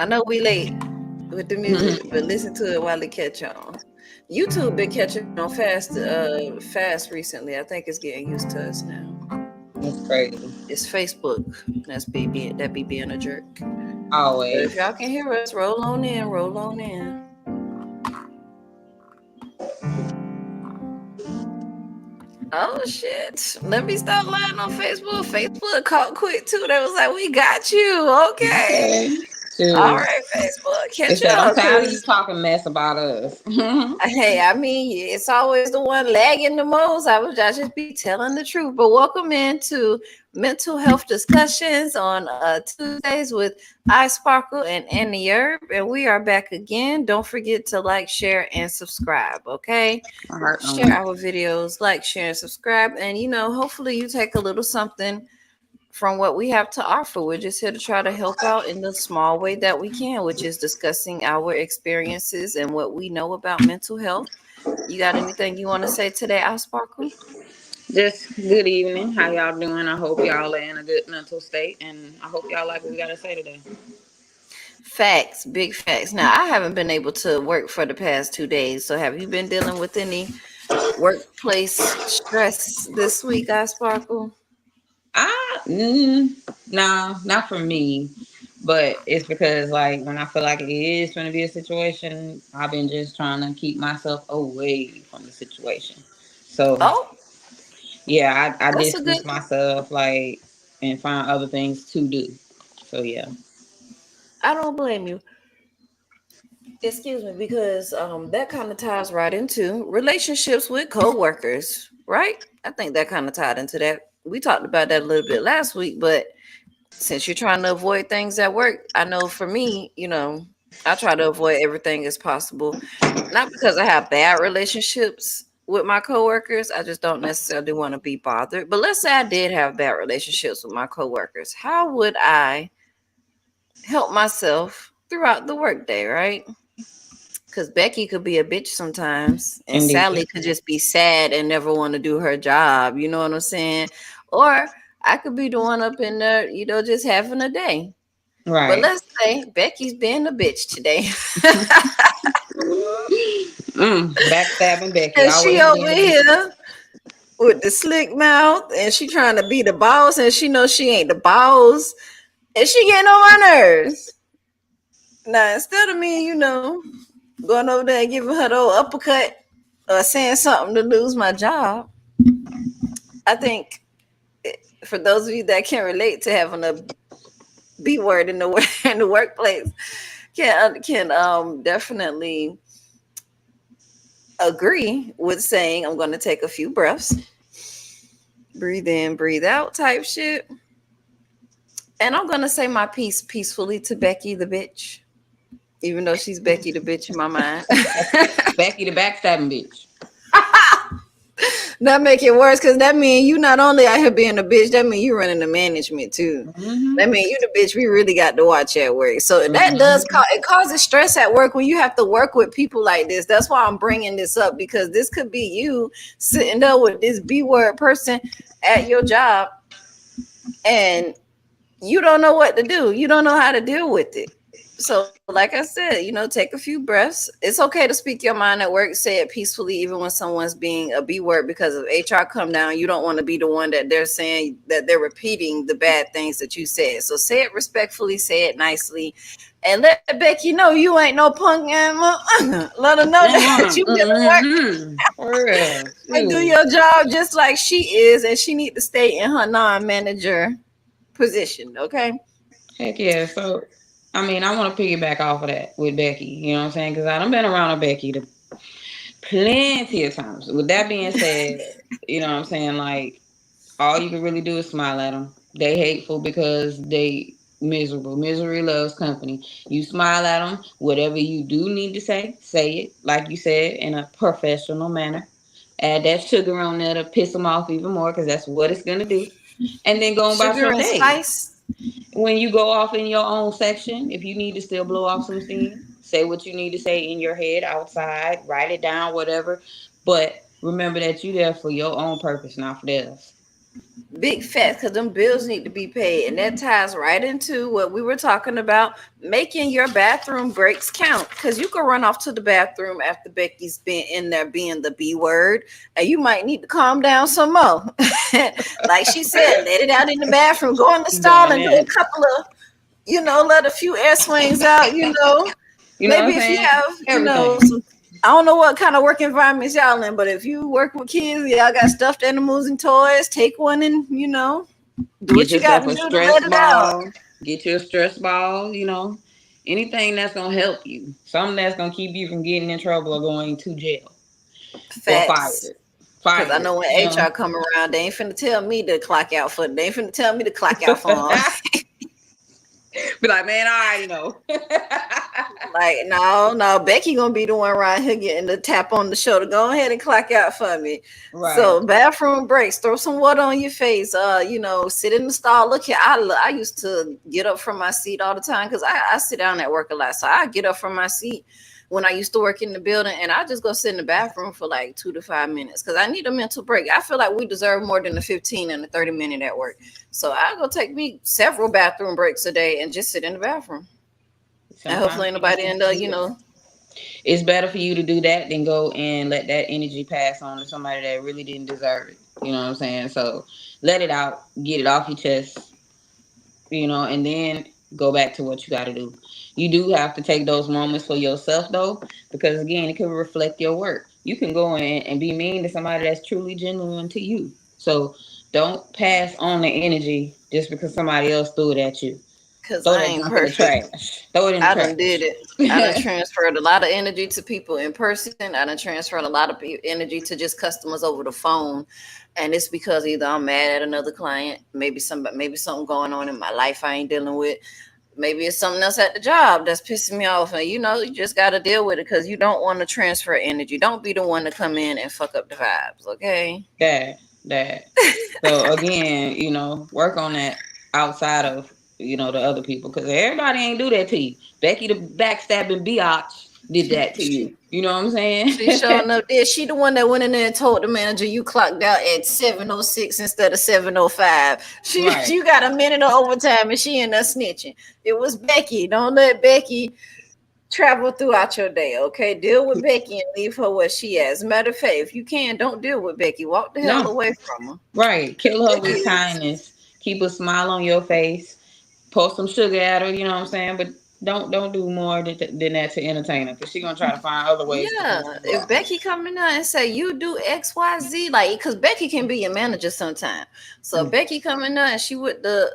I know we late with the music, but listen to it while it catch on. YouTube been catching on fast recently. I think it's getting used to us now. It's crazy. It's Facebook that be being a jerk. But if Always. y'all can hear us, roll on in, roll on in. Oh shit! Let me stop lying on Facebook. Facebook caught quick too. They was like, "We got you." Okay. Okay. All Shoot. right, Facebook, It catch said, I'm up, tired of you cause talking mess about us. hey, I mean, it's always the one lagging the most. I just be telling the truth. But welcome into mental health discussions on Tuesdays with I Sparkle and Annie Herb, and we are back again. Don't forget to like, share, and subscribe. Okay, My heart share on. our videos, like, share, and subscribe, and hopefully you take a little something from what we have to offer. We're just here to try to help out in the small way that we can, which is discussing our experiences and what we know about mental health. You got anything you want to say today, I Sparkle? Just good evening. How y'all doing? I hope y'all are in a good mental state, and I hope y'all like what we got to say today. Facts, big facts. Now, I haven't been able to work for the past 2 days. So, have you been dealing with any workplace stress this week, I Sparkle? No, not for me, but it's because like when I feel like it is going to be a situation, I've been just trying to keep myself away from the situation. So Oh, yeah, I that's a good. distance myself like and find other things to do. So yeah. I don't blame you. Excuse me, because that kind of ties right into relationships with coworkers, right? I think that kind of tied into that. We talked about that a little bit last week, but since you're trying to avoid things at work, I know for me, I try to avoid everything as possible. Not because I have bad relationships with my coworkers, I just don't necessarily want to be bothered. But let's say I did have bad relationships with my coworkers. How would I help myself throughout the workday, right? Because Becky could be a bitch sometimes, and Sally Indeed. could just be sad and never want to do her job. You know what I'm saying? Or I could be the one up in there, just having a day. But Right. let's say Becky's being a bitch today, Backstabbing Becky, and she always over being a bitch. here with the slick mouth, and she trying to be the boss, and she knows she ain't the boss, and she getting on my nerves. Now instead of me, going over there and giving her the old uppercut or saying something to lose my job, I think for those of you that can relate to having a B word in the in the workplace, can definitely agree with saying I'm going to take a few breaths, breathe in, breathe out, type shit, and I'm going to say my piece peacefully to Becky the bitch, even though she's Becky the bitch in my mind. Becky the backstabbing bitch. That make it worse because that mean you not only out here being a bitch, that mean you running the management too. Mm-hmm. That mean you the bitch we really got to watch at work. So that does Mm-hmm. causes stress at work when you have to work with people like this. That's why I'm bringing this up because this could be you sitting there with this B word person at your job and you don't know what to do. You don't know how to deal with it. So, like I said, take a few breaths. It's okay to speak your mind at work, say it peacefully, even when someone's being a B word because of HR come down. You don't want to be the one that they're saying that they're repeating the bad things that you said. So, say it respectfully, say it nicely, and let Becky know you ain't no punk. Let her know that you been to work Mm-hmm. For real. and do Shoot. your job just like she is, and she need to stay in her non-manager position. Okay. Heck yeah. So, I mean, I want to piggyback off of that with Becky. You know what I'm saying? Because I've been around a Becky to plenty of times. With that being said, you know what I'm saying? Like, all you can really do is smile at them. They hateful because they miserable. Misery loves company. You smile at them. Whatever you do need to say it, like you said, in a professional manner. Add that sugar on there to piss them off even more because that's what it's going to do. And then go about Sugar your and day. spice. When you go off in your own section, if you need to still blow off some steam, say what you need to say in your head, outside, write it down, whatever. But remember that you're there for your own purpose, not for theirs. big fat, because them bills need to be paid, and that ties right into what we were talking about, making your bathroom breaks count, because you can run off to the bathroom after Becky's been in there being the B word, and you might need to calm down some more. Like she said, let it out in the bathroom, go in the stall Going and do a in, couple of, let a few air swings out, you know what maybe I'm if you saying? have, Everything. some, I don't know what kind of work environments y'all in, but if you work with kids, y'all got stuffed animals and toys, take one and, do Get what you got yourself to a do to stress let it out. ball. Get you a stress ball, anything that's gonna help you. Something that's gonna keep you from getting in trouble or going to jail or Facts. fired. Because I Fired, know when HR come around, they ain't finna tell me to clock out for, they ain't finna tell me to clock out for 'em. Be like, man, I already know. Like, no, no, Becky gonna be the one right here getting the tap on the shoulder. Go ahead and clock out for me. Right. So bathroom breaks, throw some water on your face. Sit in the stall. Look here, I used to get up from my seat all the time because I sit down at work a lot. So I get up from my seat when I used to work in the building, and I just go sit in the bathroom for like 2 to 5 minutes because I need a mental break. I feel like we deserve more than a 15 and a 30 minute at work. So I go take me several bathroom breaks a day and just sit in the bathroom. And Sometimes hopefully you nobody need end to up, do that. It's better for you to do that than go and let that energy pass on to somebody that really didn't deserve it. You know what I'm saying? So let it out, get it off your chest, and then go back to what you got to do. You do have to take those moments for yourself, though, because again, it can reflect your work. You can go in and be mean to somebody that's truly genuine to you. So don't pass on the energy just because somebody else threw it at you. because Throw I that ain't junk in the perfect. trash. Throw it in the I done did trash. it. I done transferred a lot of energy to people in person. I done transferred a lot of energy to just customers over the phone. And it's because either I'm mad at another client, maybe something going on in my life I ain't dealing with. Maybe it's something else at the job that's pissing me off. And you just got to deal with it because you don't want to transfer energy. Don't be the one to come in and fuck up the vibes, okay? that. So again, work on that outside of the other people because everybody ain't do that to you. Becky the backstabbing biatch did that to She you. You know what I'm saying? She showing up there. She the one that went in there and told the manager you clocked out at 7:06 instead of 7:05. She Right. you got a minute of overtime and she in there snitching. It was Becky. Don't let Becky travel throughout your day. Okay, deal with Becky and leave her where she at. As a matter of fact, if you can, don't deal with Becky. Walk the hell No. away from her. Right. Kill her Becky with is, kindness. Keep a smile on your face. Pour some sugar at her. You know what I'm saying? But don't do more than that to entertain her because she gonna try to find other ways to yeah. piss you If off. Becky come in there and say you do XYZ, like because Becky can be your manager sometime. So Mm. Becky come in there and she with the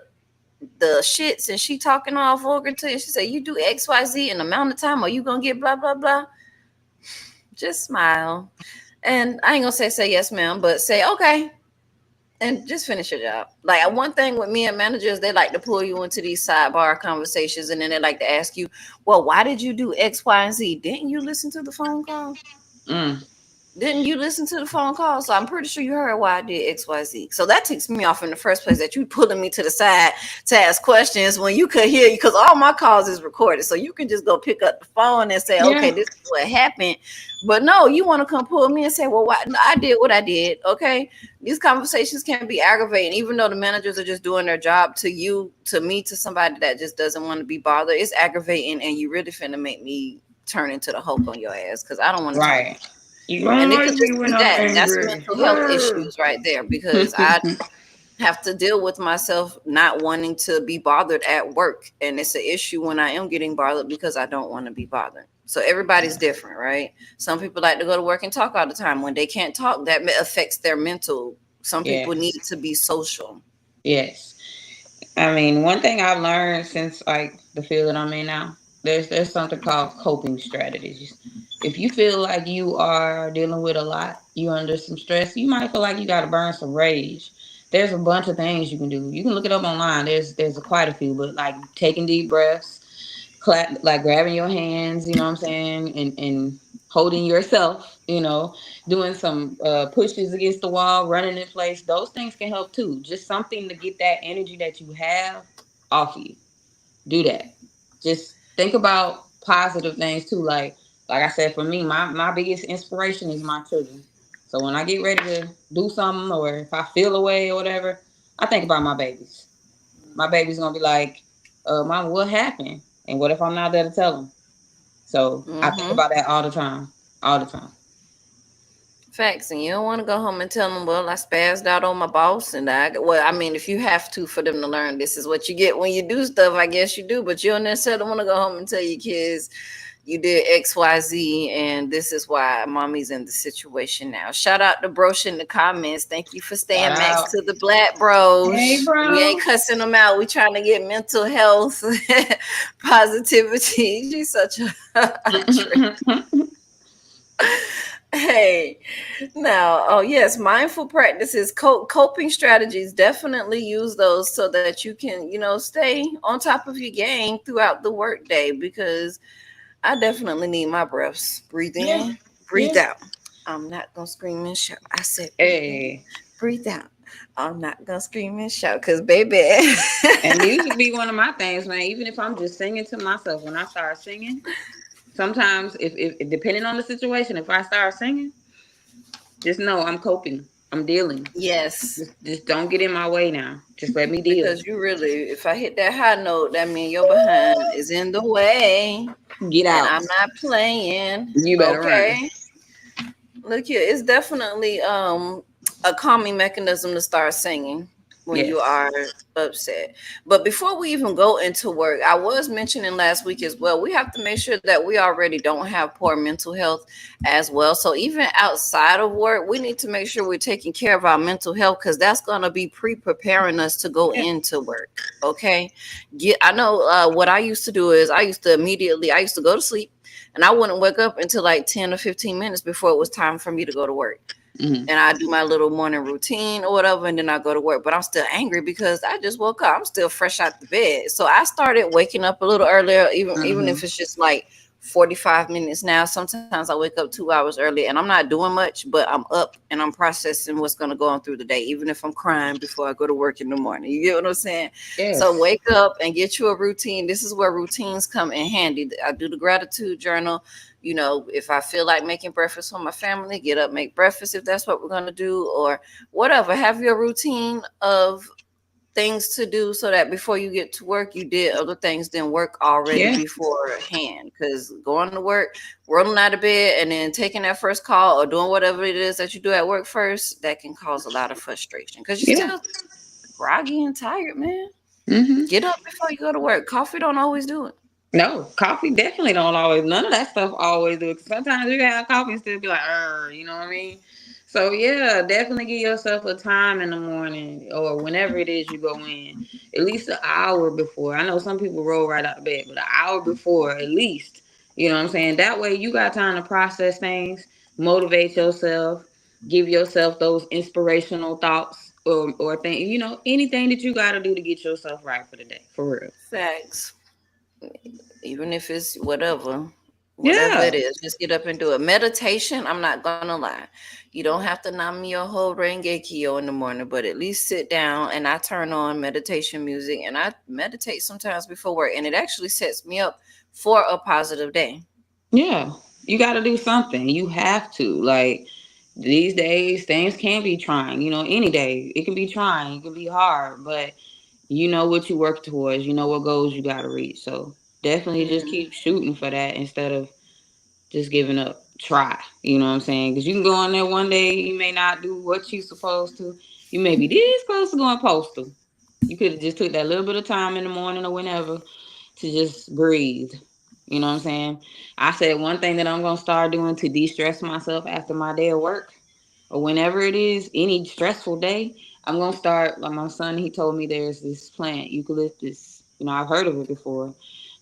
shits and she talking all vulgar to you. She said, you do XYZ in amount of time, or you gonna get blah blah blah. Just smile. And I ain't gonna say yes, ma'am, but say okay. And just finish your job. Like one thing with me and managers, they like to pull you into these sidebar conversations and then they like to ask you, well, why did you do X, Y, and Z? Didn't you listen to the phone call? Mm. Didn't you listen to the phone call? So I'm pretty sure you heard why I did XYZ. So that ticks me off in the first place that you pulling me to the side to ask questions when you could hear you because all my calls is recorded. So you can just go pick up the phone and say, okay, Yeah. this is what happened. But no, you want to come pull me and say, well, why no, I did what I did. Okay. These conversations can be aggravating, even though the managers are just doing their job to you, to me, to somebody that just doesn't want to be bothered. It's aggravating and you really finna make me turn into the Hulk on your ass because I don't want to talk. Right. You don't And it could like me just when be I'm that. That's angry. mental health issues right there because I have to deal with myself not wanting to be bothered at work. And it's an issue when I am getting bothered because I don't want to be bothered. So everybody's different, right? Some people like to go to work and talk all the time. When they can't talk, that affects their mental. Some people need Yes. to be social. Yes. I mean, one thing I've learned since like the field that I'm in now, there's something called coping strategies. If you feel like you are dealing with a lot, you under some stress, you might feel like you got to burn some rage. There's a bunch of things you can do. You can look it up online. There's quite a few, but like taking deep breaths, like grabbing your hands, you know what I'm saying, and holding yourself, doing some pushes against the wall, running in place. Those things can help too. Just something to get that energy that you have off you. Do that. Just think about positive things too. Like I said, for me, my biggest inspiration is my children. So when I get ready to do something or if I feel away or whatever, I think about my babies. My baby's gonna be like, Mom, what happened? And what if I'm not there to tell them? So I think Mm-hmm. about that all the time. All the time. Facts, and you don't want to go home and tell them, well, I spazzed out on my boss, and well, I mean, if you have to for them to learn, this is what you get when you do stuff. I guess you do, but you don't necessarily want to go home and tell your kids you did X, Y, Z, and this is why mommy's in the situation now. Shout out to Brosh in the comments. Thank you for Shout staying max out. to the Black Hey, Bros. We ain't bro. cussing them out. We trying to get mental health positivity. She's such a trip. Hey, now, oh yes, mindful practices, coping strategies. Definitely use those so that you can, stay on top of your game throughout the workday. Because I definitely need my breaths. Breathe Yeah. in, Yeah. breathe out. I'm not gonna scream and shout. I said, breathe in, Hey. breathe out. I'm not gonna scream and shout, cause baby. And music be one of my things, man. Even if I'm just singing to myself, when I start singing, sometimes if depending on the situation, if I start singing, just know I'm coping. I'm dealing. Yes, Just don't get in my way now. Just let me deal. because you really, if I hit that high note, that means your behind is in the way. Get And out. I'm not playing. You better run. Okay. Look here, it's definitely a calming mechanism to start singing when you Yes. are upset. But before we even go into work, I was mentioning last week as well, we have to make sure that we already don't have poor mental health as well. So even outside of work, we need to make sure we're taking care of our mental health, because that's going to be pre-preparing us to go Yeah. into work. Okay. I know what I used to do is I used to go to sleep, and I wouldn't wake up until like 10 or 15 minutes before it was time for me to go to work. Hmm. And I do my little morning routine or whatever, and then I go to work. But I'm still angry because I just woke up. I'm still fresh out the bed. So I started waking up a little earlier, even Hmm. if it's just like 45 minutes now. Sometimes I wake up 2 hours early, and I'm not doing much, but I'm up and I'm processing what's going to go on through the day, even if I'm crying before I go to work in the morning. You get what I'm saying? So Yes. wake up and get you a routine. This is where routines come in handy. I do the gratitude journal. If I feel like making breakfast for my family, get up, make breakfast if that's what we're going to do, or whatever. Have your routine of things to do so that before you get to work, you did other things, then work already Yeah. beforehand. Because going to work, rolling out of bed, and then taking that first call or doing whatever it is that you do at work first, that can cause a lot of frustration because you're Yeah. still groggy and tired, man. Hmm. Get up before you go to work. Coffee don't always do it. No, coffee definitely don't always. None of that stuff always do. Sometimes you can have coffee and still be like, you know what I mean? So yeah, definitely give yourself a time in the morning or whenever it is you go in, at least an hour before. I know some people roll right out of bed, but an hour before at least. You know what I'm saying? That way you got time to process things, motivate yourself, give yourself those inspirational thoughts or thing. Anything that you got to do to get yourself right for the day, for real. Facts. Even if it's whatever it Yeah. is, just get up and do it. Meditation, I'm not gonna lie, you don't have to nam your whole rengekio in the morning, but at least sit down, and I turn on meditation music and I meditate sometimes before work, and it actually sets me up for a positive day. Yeah, you got to do something. You have to. Like these days, things can be trying. Any day it can be trying. It can be hard, but you know what you work towards. You know what goals you got to reach. So definitely just Mm, keep shooting for that instead of just giving up. Try. You know what I'm saying? Because you can go on there one day, you may not do what you supposed to. You may be this close to going postal. You could have just took that little bit of time in the morning or whenever to just breathe. You know what I'm saying? I said one thing that I'm gonna start doing to de-stress myself after my day of work or whenever it is, any stressful day, I'm gonna start like my son, he told me there's this plant, eucalyptus. I've heard of it before.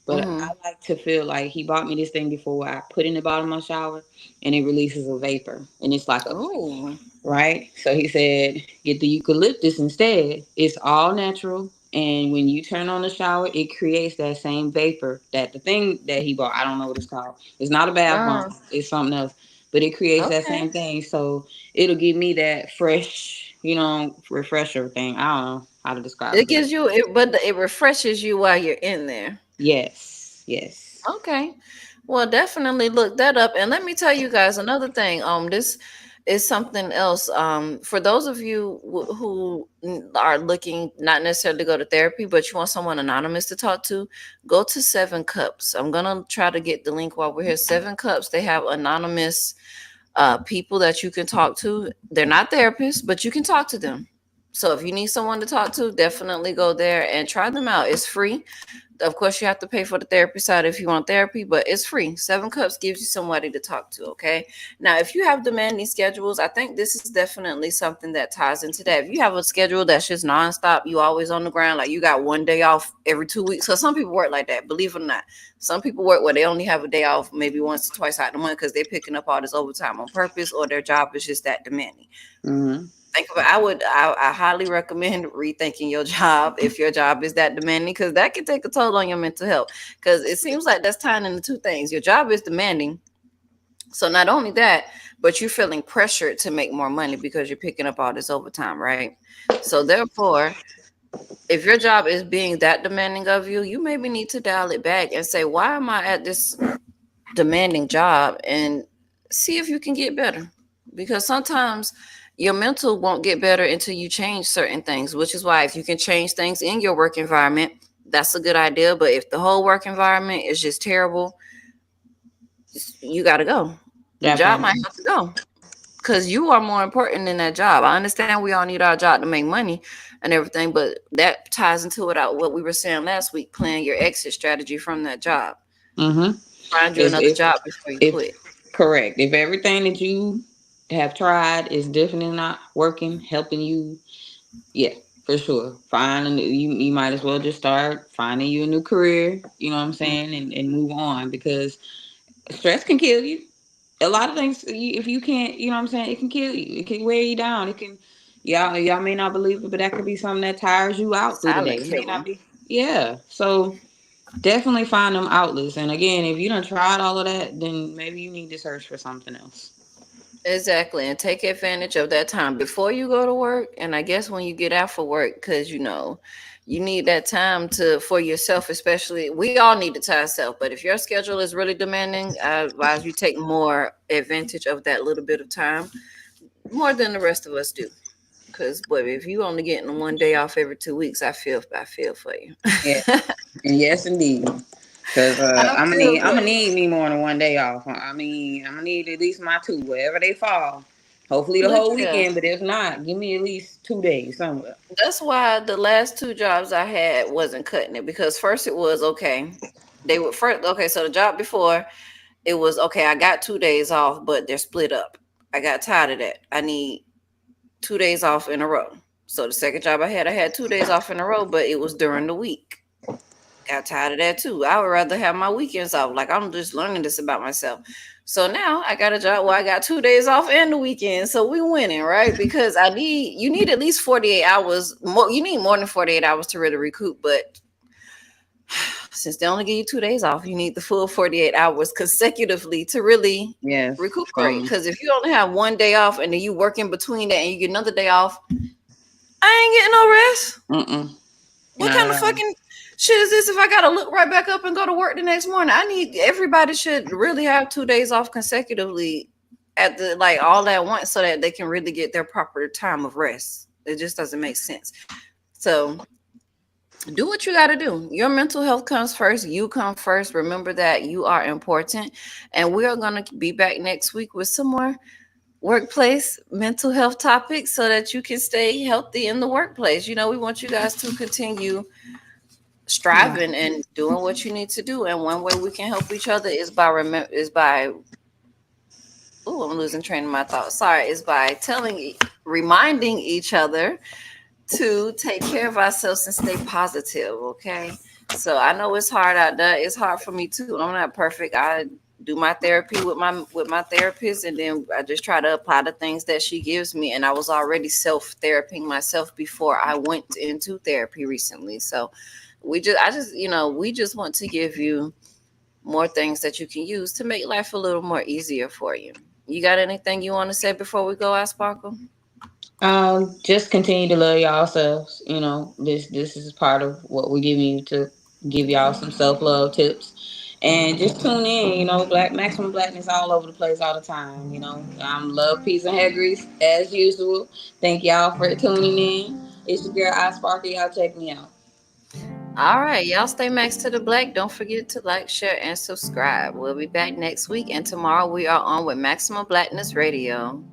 But I mm-hmm. like to feel like he bought me this thing before where I put in the bottom of my shower and it releases a vapor. And it's like a Oh, right? So he said, get the eucalyptus instead. It's all natural. And when you turn on the shower, it creates that same vapor that the thing that he bought, I don't know what it's called. It's not a bath bomb, it's something else. But it creates that okay. same thing. So it'll give me that fresh, refresher thing. I don't know how to describe It it, but gives you it, but it refreshes you while you're in there. yes, yes. Okay. Well, definitely look that up. And let me tell you guys another thing. This is something else. For those of you who are looking not necessarily to go to therapy, but you want someone anonymous to talk to, go to Seven Cups. I'm gonna try to get the link while we're here. Seven Cups. They have anonymous people that you can talk to. They're not therapists, but you can talk to them. So if you need someone to talk to, definitely go there and try them out. It's free. Of course, you have to pay for the therapy side if you want therapy, but it's free. Seven Cups gives you somebody to talk to. Okay. Now, if you have demanding schedules, I think this is definitely something that ties into that. If you have a schedule that's just nonstop, you always on the ground, like you got one day off every 2 weeks. So some people work like that, believe it or not. Some people work where they only have a day off maybe once or twice out the month because they're picking up all this overtime on purpose, or their job is just that demanding. Mm-hmm. Think about, I highly recommend rethinking your job if your job is that demanding, because that can take a toll on your mental health, because it seems like that's tying into two things. Your job is demanding, so not only that, but you're feeling pressured to make more money because you're picking up all this overtime, right? So therefore, if your job is being that demanding of you, you maybe need to dial it back and say, why am I at this demanding job, and see if you can get better. Because sometimes your mental won't get better until you change certain things, which is why if you can change things in your work environment, that's a good idea. But if the whole work environment is just terrible, you got to go. The job might Definitely. have to go, because you are more important than that job. I understand we all need our job to make money and everything, but that ties into it out what we were saying last week, plan your exit strategy from that job. Mm-hmm. Find you If another if job before you if quit. correct, if everything that you have tried is definitely not working, helping you, yeah, for sure. Find a new, you might as well just start finding you a new career. You know what I'm saying, and move on, because stress can kill you. A lot of things, if you can't, you know what I'm saying, it can kill you. It can wear you down. It can, y'all may not believe it, but that could be something that tires you out through the day. Silent It may not killer. be, yeah. So definitely find them outlets. And again, if you done tried all of that, then maybe you need to search for something else. Exactly. And take advantage of that time before you go to work. And I guess when you get out for work, because you need that time to for yourself, especially we all need the time self. But if your schedule is really demanding, I advise you take more advantage of that little bit of time, more than the rest of us do. Because boy, if you only getting 1 day off every 2 weeks, I feel for you. Yeah, and yes, indeed. Cause I feel I'm for gonna you. need me more than one day off. I mean, I'm gonna need at least my two, wherever they fall. Hopefully the Look whole here. weekend, but if not, give me at least 2 days somewhere. That's why the last two jobs I had wasn't cutting it, because first it was okay. They were first okay, so the job before it was okay, I got 2 days off, but they're split up. I got tired of that. I need 2 days off in a row. So the second job I had 2 days off in a row, but it was during the week. Got tired of that too. I would rather have my weekends off. Like, I'm just learning this about myself. So now I got a job where I got 2 days off and the weekend. So we winning, right? Because you need at least 48 hours. More, you need more than 48 hours to really recoup. But since they only give you 2 days off, you need the full 48 hours consecutively to really Yes, recuperate. from Because if you only have 1 day off and then you work in between that and you get another day off, I ain't getting no rest. mm-mm, What not kind at of all. fucking shit is this if I gotta look right back up and go to work the next morning? I need Everybody should really have 2 days off consecutively at the like all at once so that they can really get their proper time of rest. It just doesn't make sense. So do what you gotta do. Your mental health comes first. You come first. Remember that you are important. And we are gonna be back next week with some more workplace mental health topics so that you can stay healthy in the workplace. We want you guys to continue Yeah. striving and doing what you need to do. And one way we can help each other is by I'm losing train of my thoughts. Sorry, is by reminding each other to take care of ourselves and stay positive. Okay. So I know it's hard out there. It's hard for me too. I'm not perfect. I do my therapy with my therapist, and then I just try to apply the things that she gives me. And I was already self therapying myself before I went into therapy recently. So we just want to give you more things that you can use to make life a little more easier for you. You got anything you want to say before we go, I Sparkle? Just continue to love yourselves. This is part of what we're giving you, to give y'all some self love tips. And just tune in, Black Maximum Blackness all over the place all the time. Love, peace, and hair grease as usual. Thank y'all for tuning in. It's your girl I Sparkle. Y'all check me out. All right, y'all stay max to the black. Don't forget to like, share, and subscribe. We'll be back next week, and tomorrow we are on with Maximum Blackness Radio.